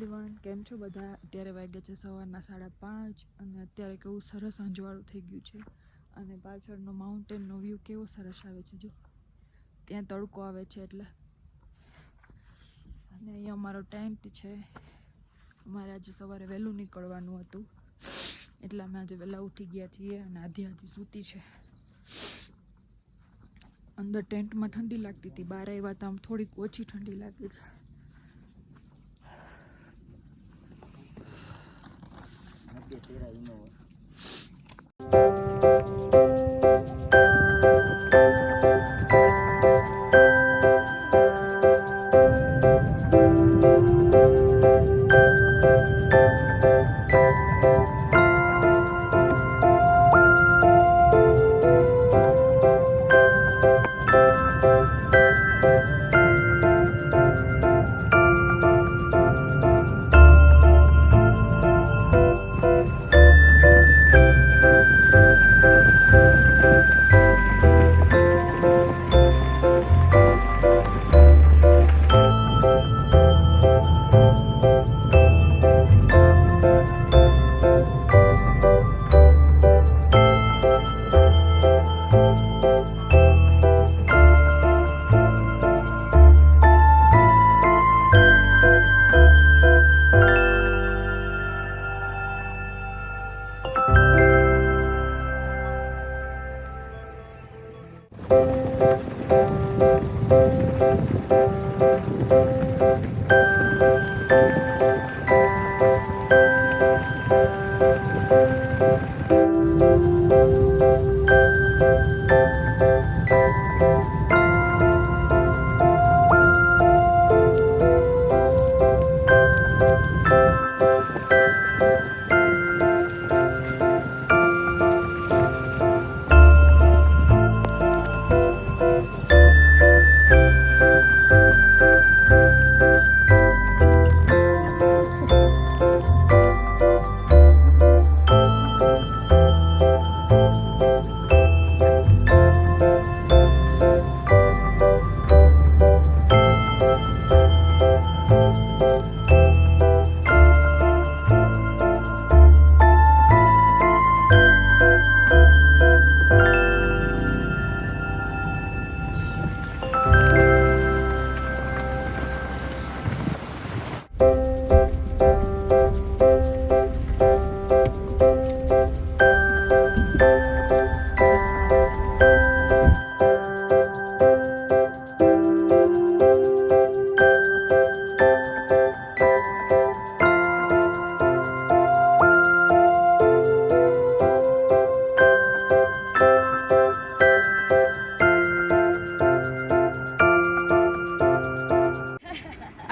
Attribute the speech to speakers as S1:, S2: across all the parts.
S1: Everyone, કેમ છો બધા? અત્યારે વાગ્યા છે સવારના 5:30 અને અત્યારે કેવું સરસ અંજવાળું થઈ ગયું છે અને પાછળનો માઉન્ટેનનો વ્યૂ કેવો સરસ આવે છે. જો ત્યાં તડકો આવે છે એટલે. અને અહીંયા અમારો ટેન્ટ છે. અમારે આજે સવારે વહેલું નીકળવાનું હતું એટલે અમે આજે વહેલા ઉઠી ગયા છીએ અને આધી સૂતી છે. અંદર ટેન્ટમાં ઠંડી લાગતી હતી, બહાર આવ્યા તો આમ થોડીક ઓછી ઠંડી લાગે છે.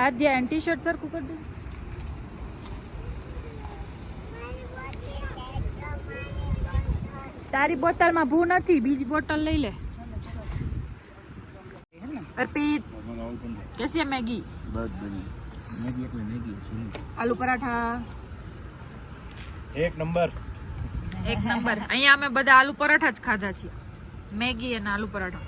S1: આદ્યા ટી શર્ટ સરખું કરી દે. તારી બોટલમાં ભૂ નથી, બીજી બોટલ લઈ લે. અર્પિત कैसी है मैगी?
S2: बहुत बढ़िया मैगी એટલે મેગી છે.
S1: आलू पराठा
S2: એક નંબર.
S1: અહીંયા અમે બધા આલુ પરાઠા જ ખાધા છે. મેગી અને આલુ પરાઠા.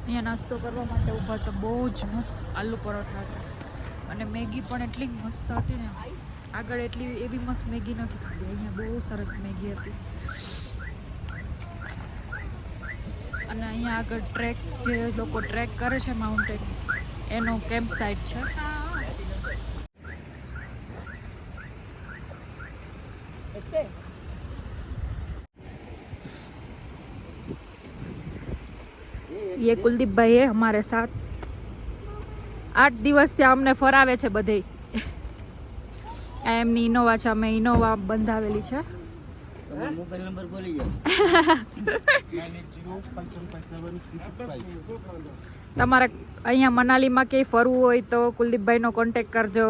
S1: અહીંયા નાસ્તો કરવા માટે ઊભા તો બહુ જ મસ્ત આલુ પરોઠા હતા અને મેગી પણ એટલી મસ્ત હતી ને. આગળ એટલી એવી મસ્ત મેગી નથી ખાધી, અહીંયા બહુ સરસ મેગી હતી. અને અહીંયા આગળ ટ્રેક, જે લોકો ટ્રેક કરે છે માઉન્ટેન, એનો કેમ્પ સાઇટ છે. ये कुलदीप भाई है हमारे साथ. 8 દિવસથી અમને ફરાવે છે બધે. એમની ઇનોવા છે, અમે ઇનોવા બંધાવેલી છે.
S2: મોબાઈલ નંબર બોલી જાઓ. 9805757365.
S1: તમારે અહીંયા મનાલીમાં ક્યાંય ફરવું હોય તો કુલદીપભાઈનો કોન્ટેક્ટ કરજો.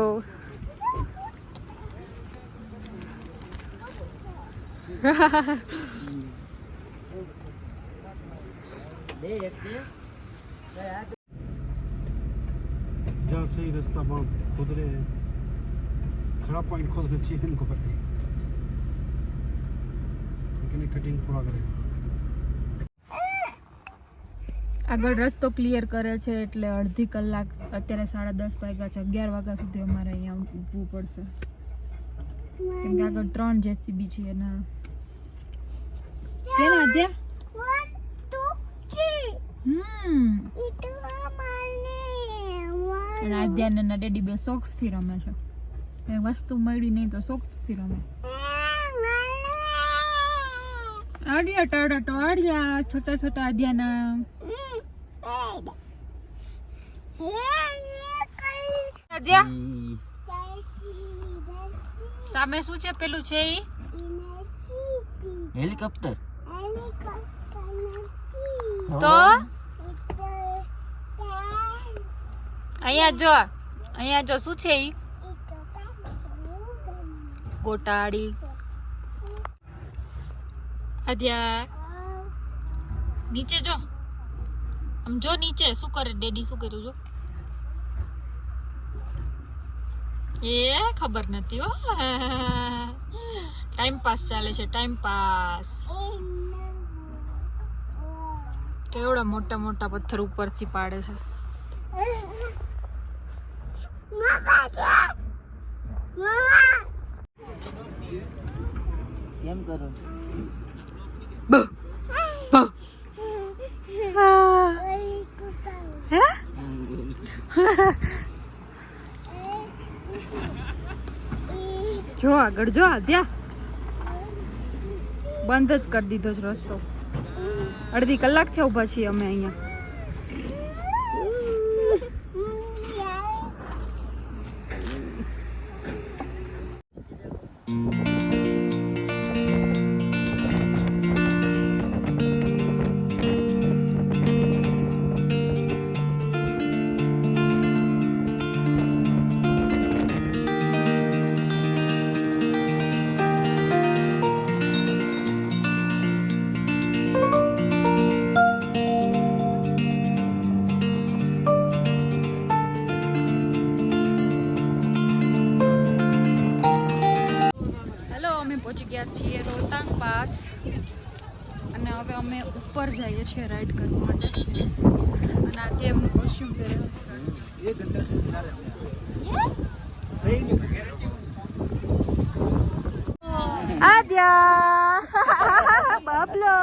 S3: जहाँ सही रास्ता वहाँ खोद रहे हैं, खराब पॉइंट खोद रहे चाहिए इनको पहले, लेकिन कटिंग पूरा करेगा.
S1: આગળ રસ્તો ક્લિયર કરે છે એટલે અડધી કલાક, અત્યારે 10:30 વાગ્યા છે, 11 વાગ્યા સુધી અમારે અહીંયા ઊભવું પડશે કેમ કે આગળ 3 જેસીબી છે એના કેના ત્યાં અને આદ્યાને ના ડેડી બે સોક્સ થી રમે છે. એ વસ્તુ મળી નહીં તો સોક્સ થી રમે. આડિયા ટાડા તો આડિયા છોટા છોટા આદ્યાના. આદ્યા સામે શું છે પેલું છે ઈ
S2: હેલિકોપ્ટર
S1: તો અહીંયા જો શું છે ઈ ગોટાડી. આદ્યા નીચે જો, આમ જો નીચે શું કરે ડેડી, શું કર્યું જો એ ખબર નથી હો. ટાઈમ પાસ ચાલે છે, ટાઈમ પાસ. કેવડા મોટા મોટા પથ્થર ઉપરથી પાડે છે.
S2: કેમ કરો?
S1: જો આગળ જો આદ્યા, બંધ જ કરી દીધો છે રસ્તો. અડધી કલાકથી ઊભા છીએ અમે અહીંયા. પહોંચી ગયા છીએ રોહતાંગ પાસ અને હવે અમે ઉપર જઈએ છીએ રાઈડ કરવા માટે. અને આજે એમનું કોસ્ટ્યુમ પહેરે છે. આદ્યા બાબલો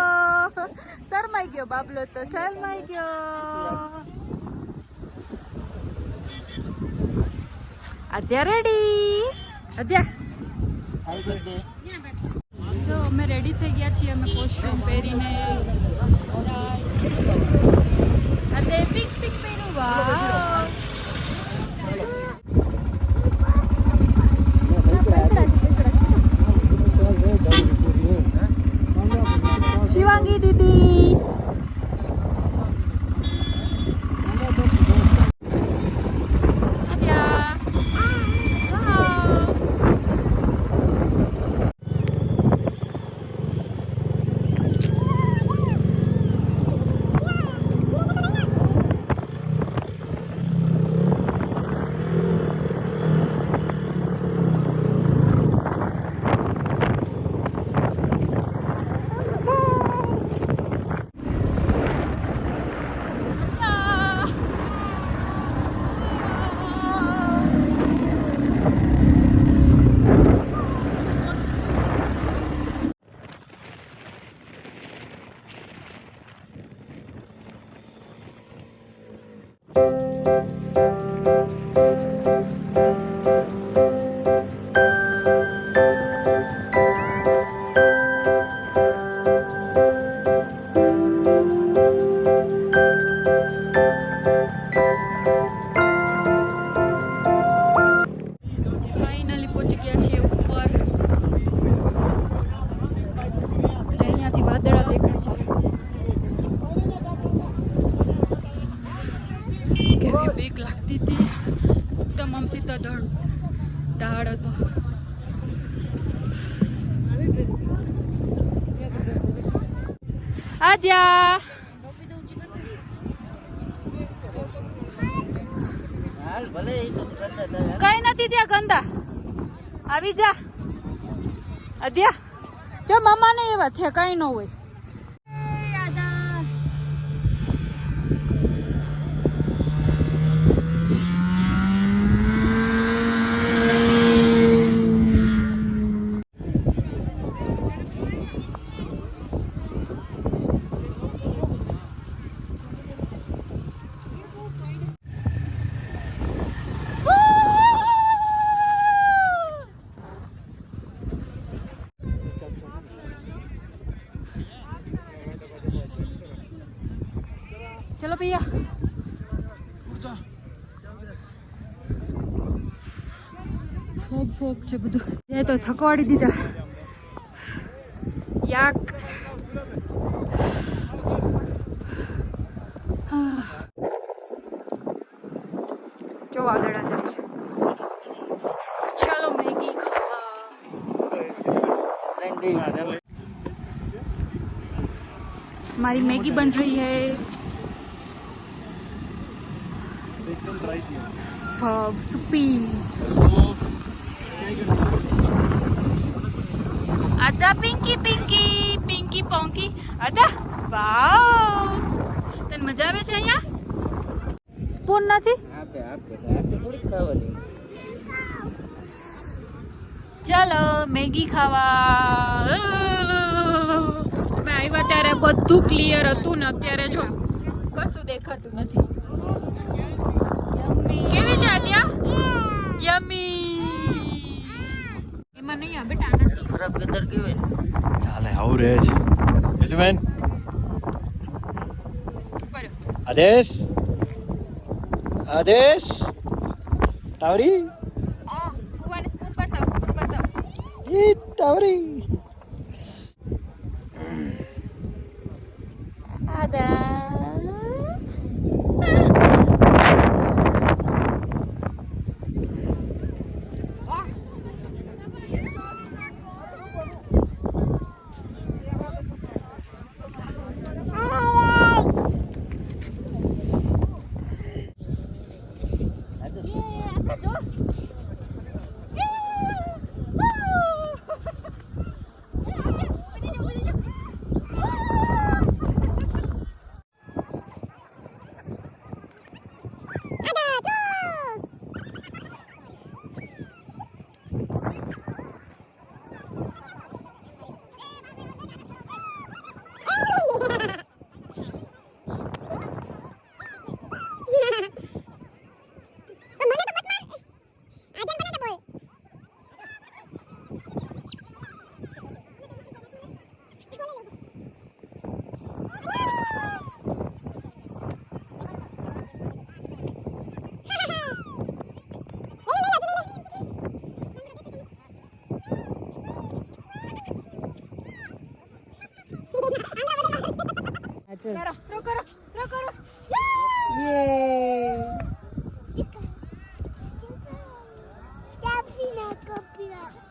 S1: શરમાઈ ગયો, બાબલો તો શરમાઈ ગયો. આદ્યા રેડી? આદ્યા તો અમે રેડી થઈ ગયા છીએ. અમે કોસ્ટ્યુમ પહેરીને આજે પિક પિક પહેર્યું. વાવ શિવાંગી દીદી બીક લાગતી હતી એકદમ. આમ સીધા ઢાળ હતો. આદ્યા કઈ નથી ત્યાં ગંદા. આવી જા આદ્યા. જો મામા ને એવા થયા કઈ ન હોય. ફોગ ફોગ છે બધું. એ તો થકવાડી દીધા. યાક. જો વાદળા જાય છે. ચાલો મેગી ખાવા. हमारी मैगी बन रही है. सुपी ada પિંકી પિંકી પિંકી પોંકી ada. વાવ, તને મજા આવે છે અહીંયા? સ્પૂન નથી?
S2: આપે થોડીક ખાવાની.
S1: ચાલો મેગી ખાવા. મેં આવ્યા ત્યારે બધું ક્લિયર હતું ને અત્યારે જો કશું દેખાતું નથી. કેવી છે ત્યાં? યમી. એમાં નહીં આવે બેટા. આના
S2: ખરાબ કદર કેવાય ને.
S4: ચાલે આવું રહે છે. યજમાન
S1: ઉપર.
S4: આદેશ આદેશ તાવરી
S1: ફુવાને સ્પૂન બતાવ, સ્પૂન બતાવ.
S4: ઈ તાવરી
S1: કરો, કરો, કરો, કરો.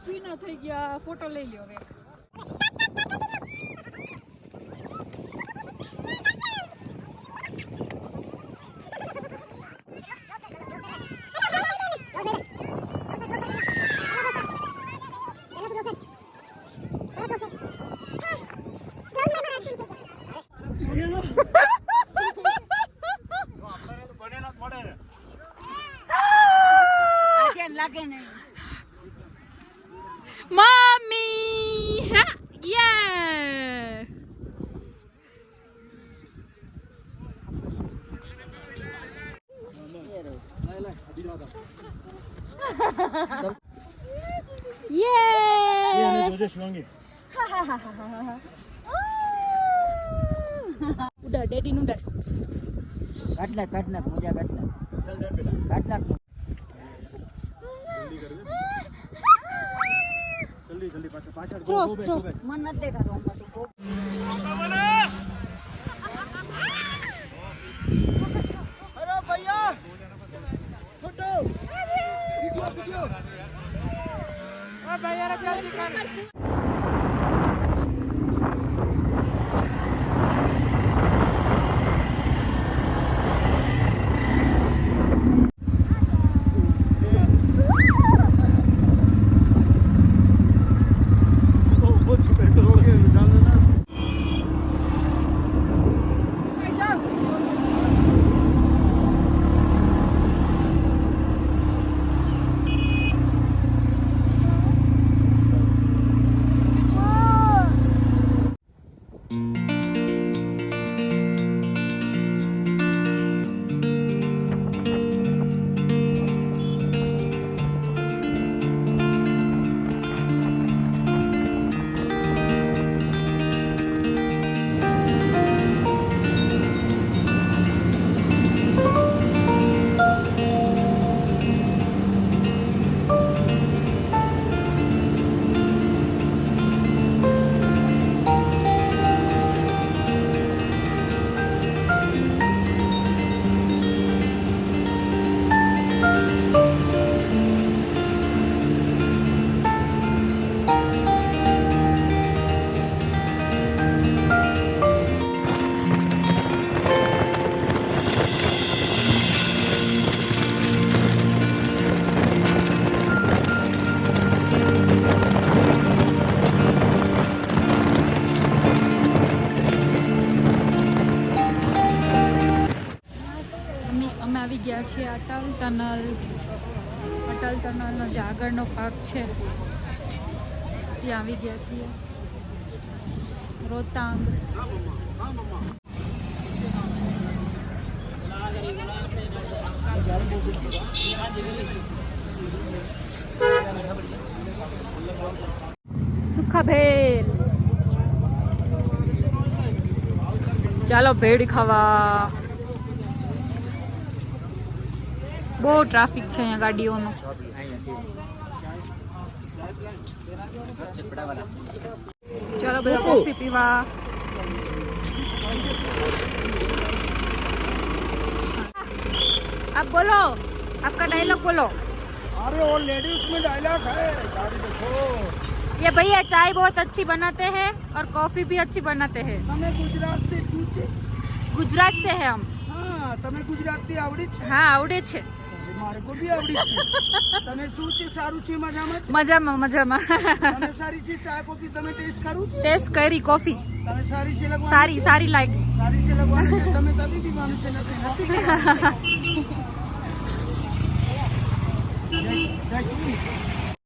S1: પીના થઈ ગયા. ફોટો લઈ લ્યો હવે. લાગે નહીં. મમ્મી હા યે ઉડા ડેડી નું ઉડા.
S2: કાટ નાખ મજા કાટ નાખ.
S1: મન નથી દેખાતું. અમે આવી ગયા છીએ અટલ ટનલનો જે આગળનો ભાગ છે ત્યાં આવી ગયા છીએ રોહતાંગ. સુખા ભેલ. ચાલો ભેળ ખાવા. બહુ ટ્રાફિક છે અહીંયા ગાડીઓનો. ચાલો બધા કોફી પીવા. आप बोलो, आपका डायलॉग बोलो.
S3: अरे वो लेडीज में डायलॉग है गाड़ी देखो.
S1: ये भैया चाय बहुत अच्छी बनाते हैं और कॉफी भी अच्छी बनाते हैं.
S3: તમે ગુજરાતથી છું છે?
S1: गुजरात से है हम.
S3: હા, તમે ગુજરાતી આવડી છે?
S1: हाँ आवड़े છે.
S3: મારે કો બી આવડી છે. તમે શું છે? સારું છે? મજામાં છે?
S1: મજામાં મજામાં.
S3: તમે સારી છે? ચા કોફી તમે ટેસ્ટ કરું છે?
S1: ટેસ્ટ કરી કોફી.
S3: તમે સારી છે લગવાનું?
S1: સારી સારી લાગી.
S3: સારી છે લગવાનું છે. તમે તબી પીવાનું છે નથી પીવાનું. જય શ્રી